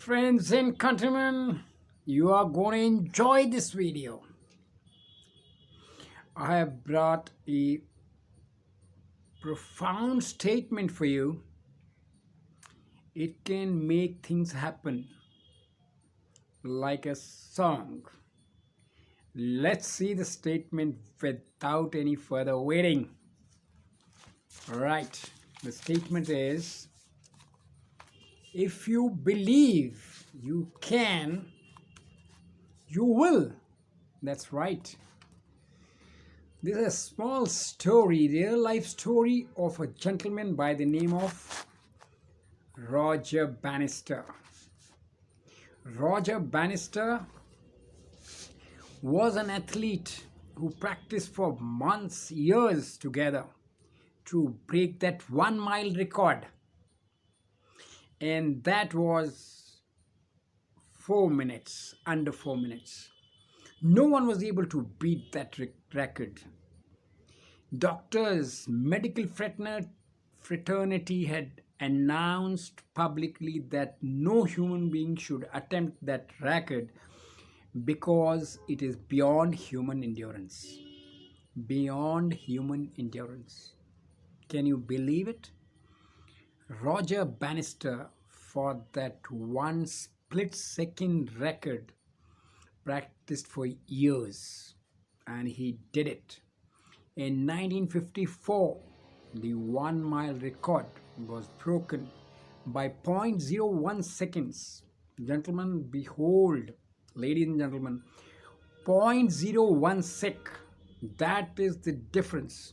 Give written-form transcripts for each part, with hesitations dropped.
Friends and countrymen, you are going to enjoy this video. I have brought a profound statement for you. It can make things happen like a song. Let's see the statement without any further waiting. Right, the statement is, if you believe you can, you will. That's right. This is a small story, real life story of a gentleman by the name of Roger Bannister. Roger Bannister was an athlete who practiced for months, years together to break that 1 mile record. And that was 4 minutes, under 4 minutes. No one was able to beat that record. Doctors, medical fraternity had announced publicly that no human being should attempt that record because it is beyond human endurance. Beyond human endurance. Can you believe it? Roger Bannister, for that one split second record, practiced for years and he did it. In 1954, the 1 mile record was broken by 0.01 seconds. Gentlemen, behold, ladies and gentlemen, 0.01 sec. That is the difference.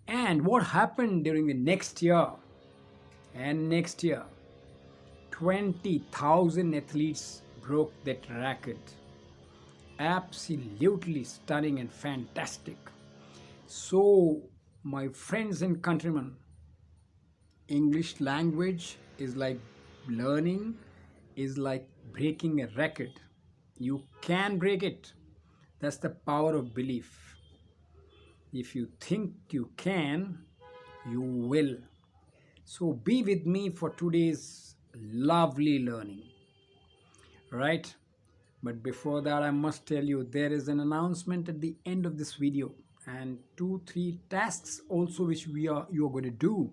And what happened during the next year? And next year, 20,000 athletes broke that record. Absolutely stunning and fantastic. So, my friends and countrymen, English language is like learning, is like breaking a record. You can break it. That's the power of belief. If you think you can, you will. So be with me for today's lovely learning. Right? But before that, I must tell you there is an announcement at the end of this video and 2-3 tasks also which you are going to do.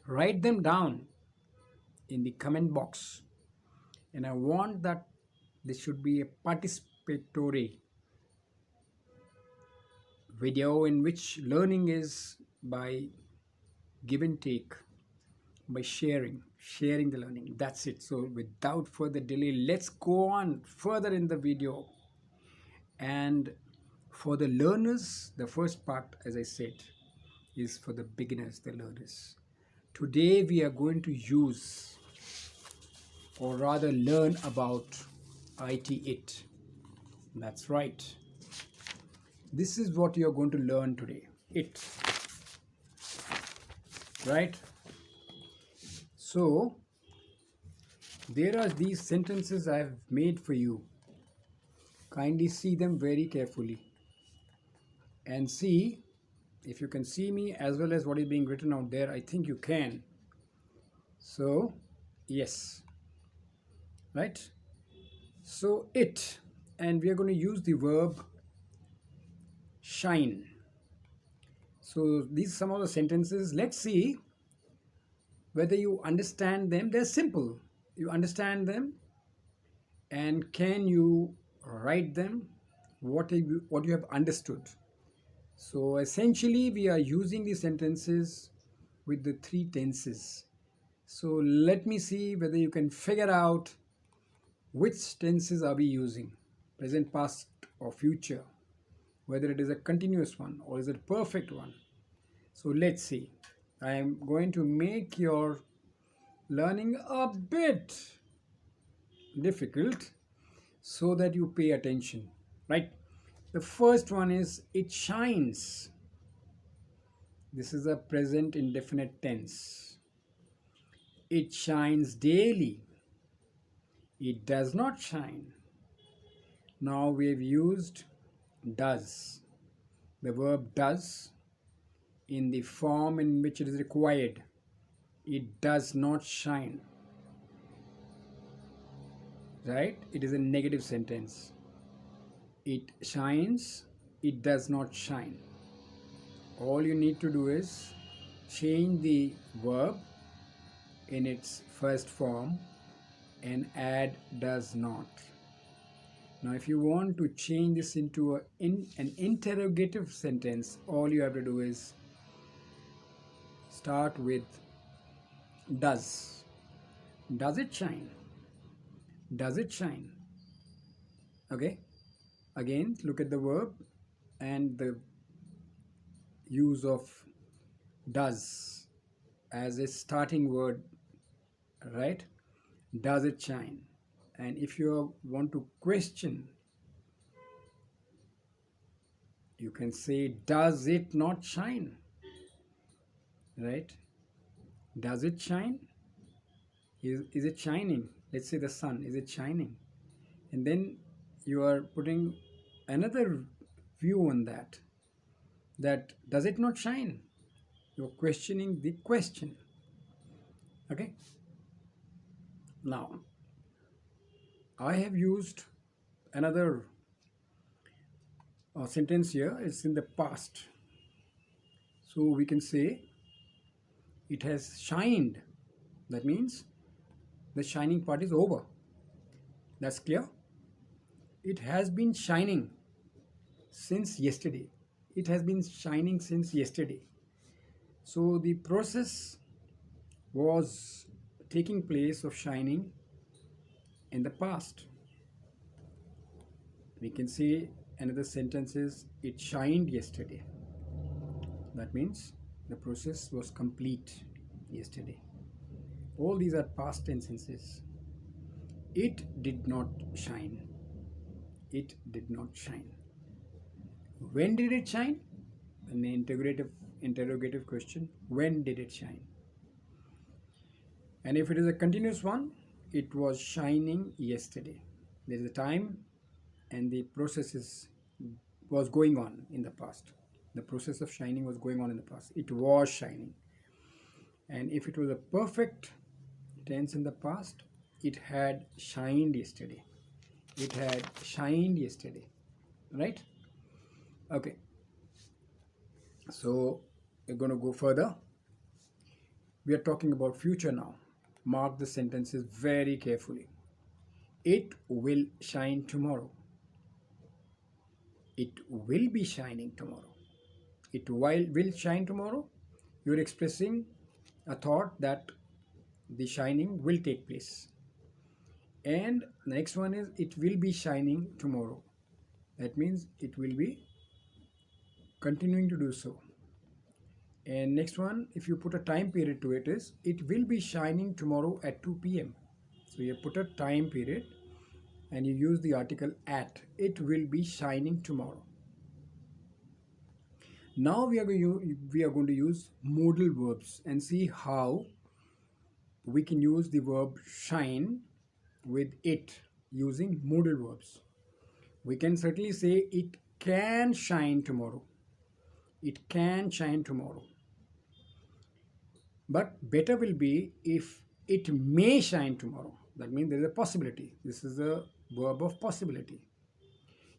Write them down in the comment box. And I want that this should be a participatory video in which learning is by give and take, by sharing the learning. That's it. So without further delay, let's go on further in the video. And for the learners, the first part, as I said, is for the beginners, the learners. Today we are going to use, or rather learn about IT. That's right. This is what you are going to learn today. It. Right? So, there are these sentences I have made for you. Kindly see them very carefully. And see if you can see me as well as what is being written out there. I think you can. So, yes. Right? So, it. And we are going to use the verb shine. So, these are some of the sentences. Let's see whether you understand them. They're simple. You understand them, and can you write them what you have understood. So essentially we are using the sentences with the 3 tenses. So let me see whether you can figure out which tenses are we using, present, past or future, whether it is a continuous one or is it a perfect one. So let's see. I am going to make your learning a bit difficult so that you pay attention, right? The first one is it shines. This is a present indefinite tense. It shines daily. It does not shine. Now we have used does. The verb does in the form in which it is required. It does not shine. right? It is a negative sentence. It shines, it does not shine. All you need to do is change the verb in its first form and add does not. Now, if you want to change this into an interrogative sentence, all you have to do is start with does. Does it shine? Does it shine? Okay. Again, look at the verb and the use of does as a starting word, right? Does it shine? And if you want to question, you can say, does it not shine? Right? Does it shine? Is it shining? Let's say the sun, is it shining? And then you are putting another view on that. That does it not shine? You're questioning the question. Okay? Now, I have used another sentence here. It's in the past. So we can say it has shined. That means the shining part is over. That's clear? It has been shining since yesterday. It has been shining since yesterday. So the process was taking place of shining in the past. We can say another sentence is it shined yesterday. That means the process was complete yesterday. All these are past tenses. It did not shine. It did not shine. When did it shine? An interrogative question. When did it shine? And if it is a continuous one, it was shining yesterday. There is a time and the process was going on in the past. The process of shining was going on in the past. It was shining. And if it was a perfect tense in the past, it had shined yesterday. It had shined yesterday. Right? Okay. So we're going to go further. We are talking about future now. Mark the sentences very carefully. It will shine tomorrow. It will be shining tomorrow. It will shine tomorrow. You're expressing a thought that the shining will take place. And next one is it will be shining tomorrow. That means it will be continuing to do so. And next one, if you put a time period to it, is it will be shining tomorrow at 2 p.m. So you put a time period and you use the article at. It will be shining tomorrow. Now we are going to use modal verbs and see how we can use the verb shine with it using modal verbs. We can certainly say it can shine tomorrow. It can shine tomorrow. But better will be if it may shine tomorrow. That means there is a possibility. This is a verb of possibility.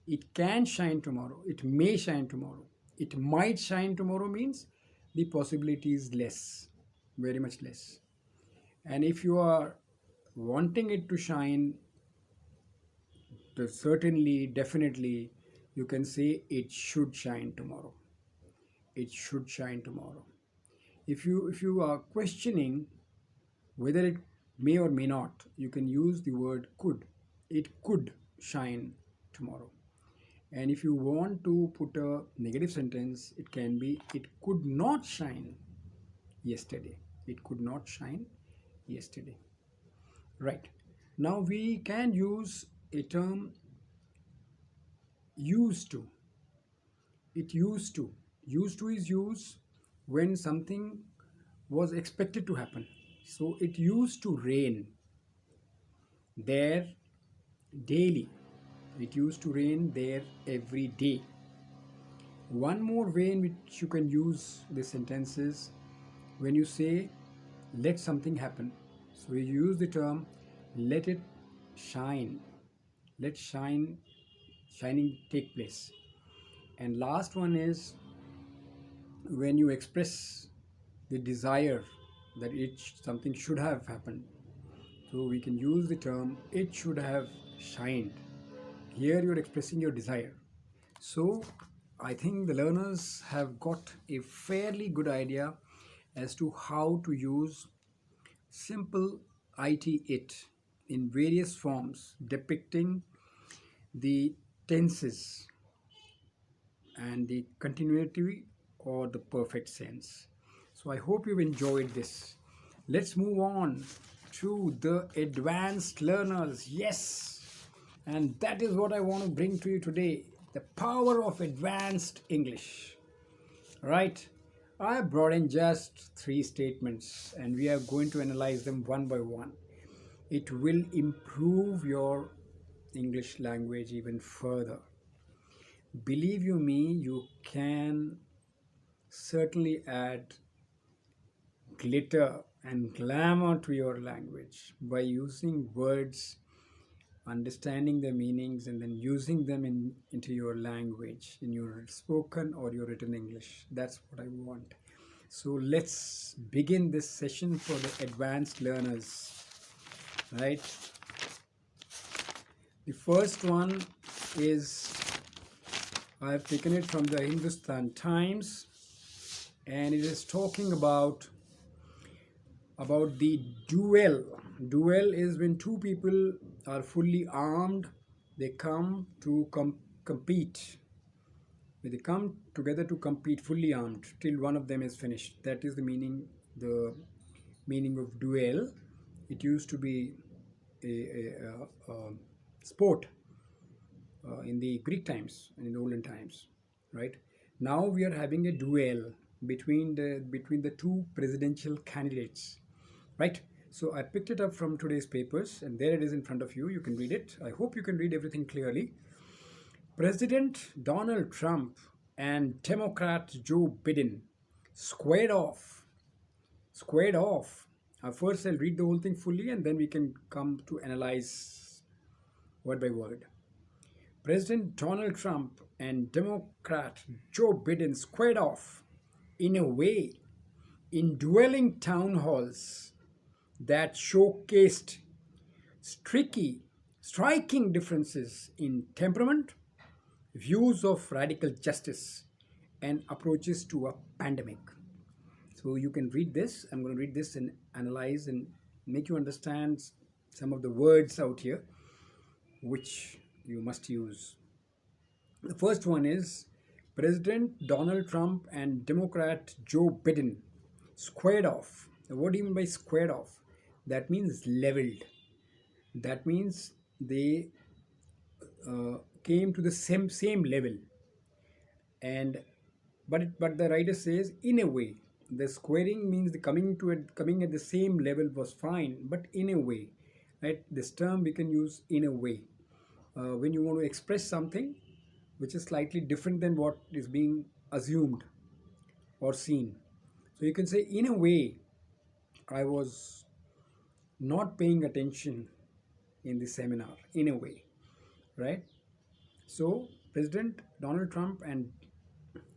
It can shine tomorrow. It may shine tomorrow. It might shine tomorrow means the possibility is less, very much less. And if you are wanting it to shine, certainly, definitely, you can say it should shine tomorrow. It should shine tomorrow. If you are questioning whether it may or may not, you can use the word could. It could shine tomorrow. And if you want to put a negative sentence, it can be it could not shine yesterday. It could not shine yesterday. Right. Now we can use a term used to. It used to. Used to is used when something was expected to happen. So it used to rain there daily. It used to rain there every day. One more way in which you can use this sentence is when you say let something happen. So you use the term let it shine. Let shining take place. And last one is when you express the desire that something should have happened. So we can use the term it should have shined. Here you're expressing your desire. So I think the learners have got a fairly good idea as to how to use simple it in various forms depicting the tenses and the continuity or the perfect sense. So I hope you've enjoyed this. Let's move on to the advanced learners. Yes, and that is what I want to bring to you today, the power of advanced English. Right? I brought in just three statements and we are going to analyze them one by one. It will improve your English language even further. Believe you me, you can certainly add glitter and glamour to your language by using words, understanding their meanings, and then using them into your language, in your spoken or your written English. That's what I want. So let's begin this session for the advanced learners. Right? The first one is, I have taken it from the Hindustan Times, and it is talking about the duel. Duel is when two people are fully armed. They come to compete. They come together to compete fully armed till one of them is finished. That is the meaning. The meaning of duel. It used to be a sport in the Greek times and in the olden times, right? Now we are having a duel between the two presidential candidates, right? So I picked it up from today's papers, and there it is in front of you. You can read it. I hope you can read everything clearly. President Donald Trump and Democrat Joe Biden squared off. Squared off. First, I'll read the whole thing fully, and then we can come to analyze word by word. President Donald Trump and Democrat Joe Biden squared off in a way in dueling town halls that showcased striking differences in temperament, views of radical justice, and approaches to a pandemic. So you can read this. I'm going to read this and analyze and make you understand some of the words out here which you must use. The first one is President Donald Trump and Democrat Joe Biden squared off. What do you mean by squared off? That means leveled. That means they came to the same level. And but the writer says in a way. The squaring means the coming at the same level was fine, but in a way, right? This term we can use in a way when you want to express something which is slightly different than what is being assumed or seen. So you can say, in a way, I was not paying attention in the seminar, in a way, right? So President Donald Trump and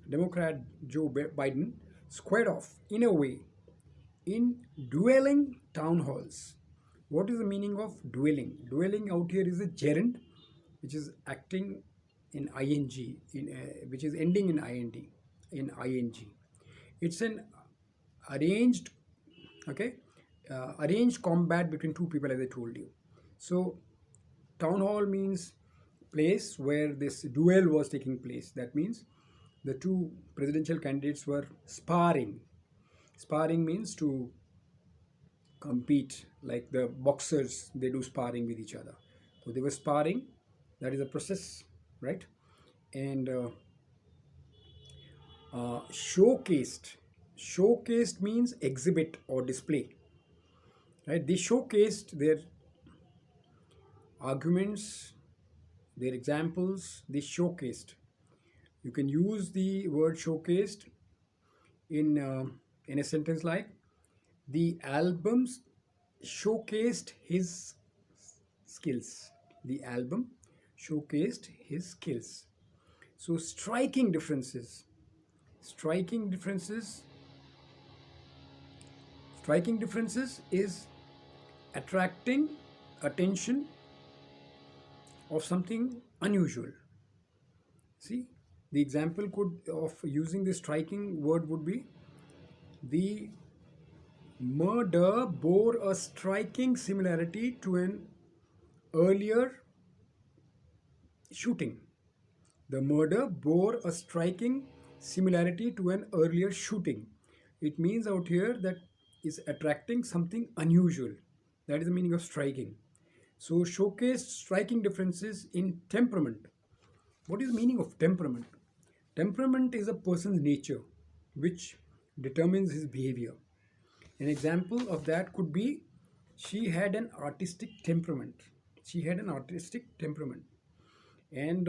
Democrat Joe Biden squared off, in a way, in dueling town halls. What is the meaning of dueling? Dueling out here is a gerund which is acting in ing, which is ending in ing. It's an arranged, okay, arranged combat between two people, as I told you. So town hall means place where this duel was taking place. That means the two presidential candidates were sparring. Sparring means to compete, like the boxers, they do sparring with each other. So they were sparring. That is a process, right? And showcased means exhibit or display, right? They showcased their arguments, their examples. They showcased. You can use the word showcased in a sentence like, the albums showcased his skills. The album showcased his skills. So, striking differences, striking differences is attracting attention of something unusual. See, the example could of using the striking word would be the murder bore a striking similarity to an earlier shooting. The murder bore a striking similarity to an earlier shooting. It means out here that is attracting something unusual. That is the meaning of striking. So, showcased striking differences in temperament. What is the meaning of temperament? Temperament is a person's nature which determines his behavior. An example of that could be she had an artistic temperament. She had an artistic temperament, and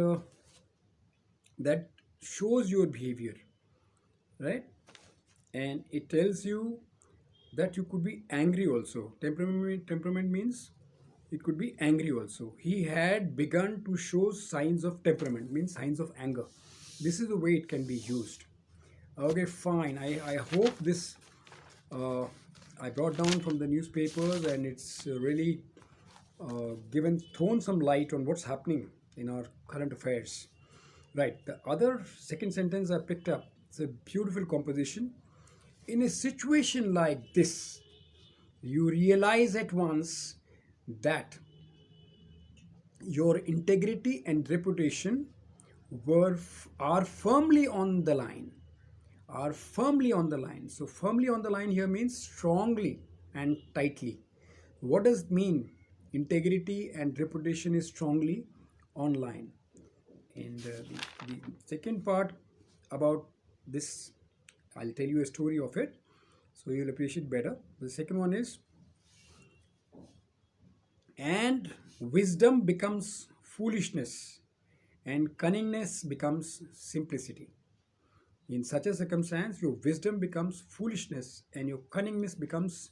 that shows your behavior, right? And it tells you that you could be angry also. Temperament means it could be angry also. He had begun to show signs of temperament, means signs of anger. This is the way it can be used. Okay, fine. I hope this I brought down from the newspapers, and it's really thrown some light on what's happening in our current affairs. Right. The other second sentence I picked up. It's a beautiful composition. In a situation like this, you realize at once that your integrity and reputation are firmly on the line. Are firmly on the line. So, firmly on the line here means strongly and tightly. What does it mean? Integrity and reputation is strongly online. And the second part about this, I'll tell you a story of it so you'll appreciate better. The second one is, and wisdom becomes foolishness, and cunningness becomes simplicity. In such a circumstance, your wisdom becomes foolishness and your cunningness becomes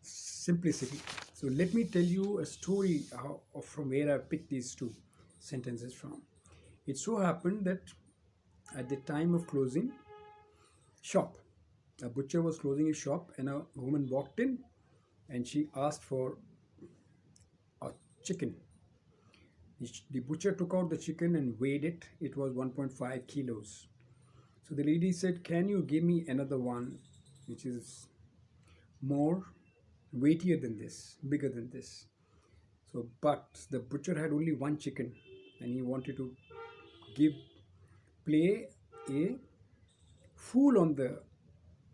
simplicity. So, let me tell you a story from where I picked these two sentences from. It so happened that at the time of closing shop, a butcher was closing his shop, and a woman walked in and she asked for a chicken. The butcher took out the chicken and weighed it. It was 1.5 kilos. So the lady said, "Can you give me another one which is more weightier than this, bigger than this?" So, but the butcher had only one chicken and he wanted to play a fool on the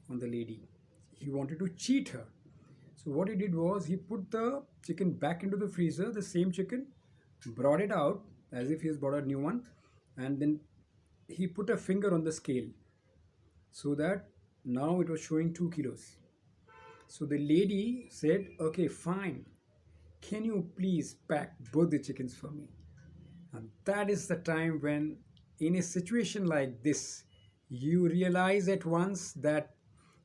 lady. He wanted to cheat her. So what he did was he put the chicken back into the freezer, the same chicken, brought it out as if he has bought a new one, and then he put a finger on the scale so that now it was showing 2 kilos. So the lady said, "Okay, fine. Can you please pack both the chickens for me?" And that is the time when, in a situation like this, you realize at once that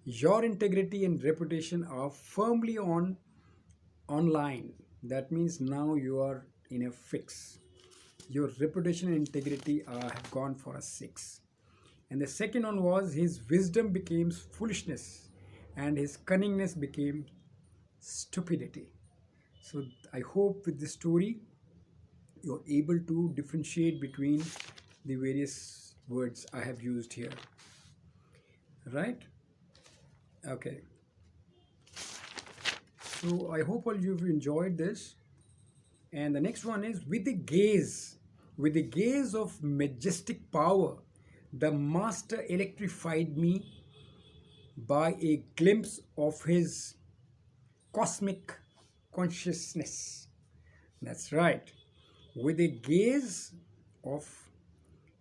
your integrity and reputation are firmly online. That means now you are in a fix. Your reputation and integrity have gone for a 6. And the second one was, his wisdom became foolishness and his cunningness became stupidity. So I hope with this story you're able to differentiate between the various words I have used here. Right? Okay. So I hope all you've enjoyed this. And the next one is, with the gaze of majestic power, the master electrified me by a glimpse of his cosmic consciousness. That's right. With a gaze of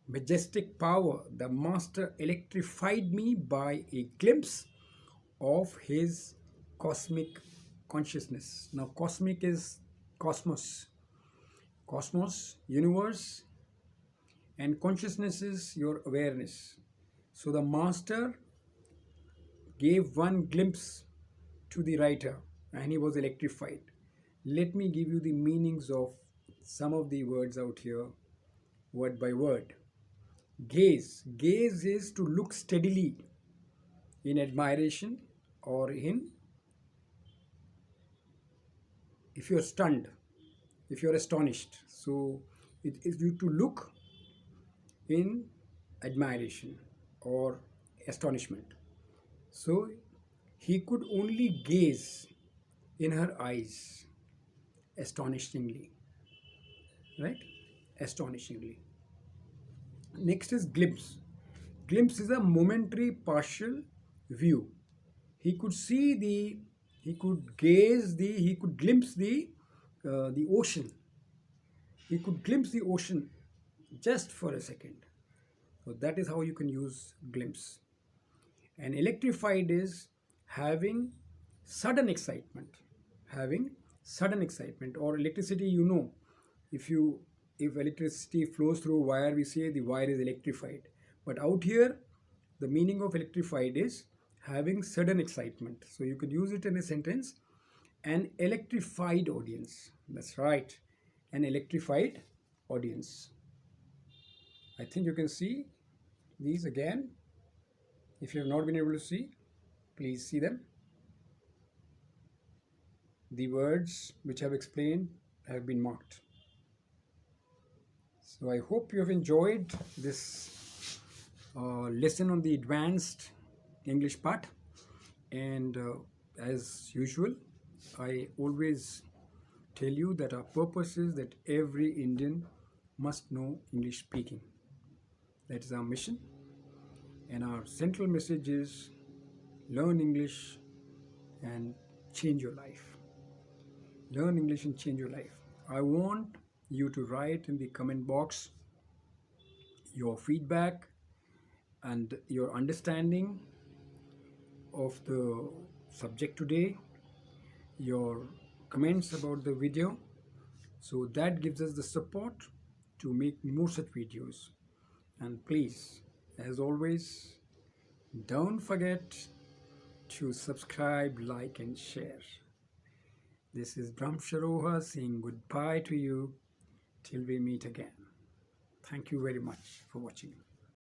majestic power, the master electrified me by a glimpse of his cosmic consciousness. Now, cosmic is cosmos, universe, and consciousness is your awareness. So the master gave one glimpse to the writer and he was electrified. let me give you the meanings of some of the words out here, word by word. Gaze. Gaze is to look steadily in admiration, or in, if you're stunned, if you're astonished. So it is you to look in admiration or astonishment. So he could only gaze in her eyes astonishingly, right? Astonishingly. Next is glimpse. Glimpse is a momentary partial view. He could see the, he could gaze the, he could glimpse the ocean. He could glimpse the ocean just for a second. So that is how you can use glimpse. And electrified is having sudden excitement. Having sudden excitement, or electricity, you know, if you, if electricity flows through a wire, we say the wire is electrified. But out here, the meaning of electrified is having sudden excitement. So you could use it in a sentence: an electrified audience. That's right, an electrified audience. I think you can see these again. If you have not been able to see, please see them. The words which I have explained have been marked. So I hope you have enjoyed this lesson on the advanced English part. And as usual, I always tell you that our purpose is that every Indian must know English speaking. That is our mission. And our central message is learn English and change your life. Learn English and change your life. I want you to write in the comment box your feedback and your understanding of the subject today, your comments about the video. So that gives us the support to make more such videos. And please, as always, don't forget to subscribe, like and share. This is Brahm Sharoha saying goodbye to you till we meet again. Thank you very much for watching.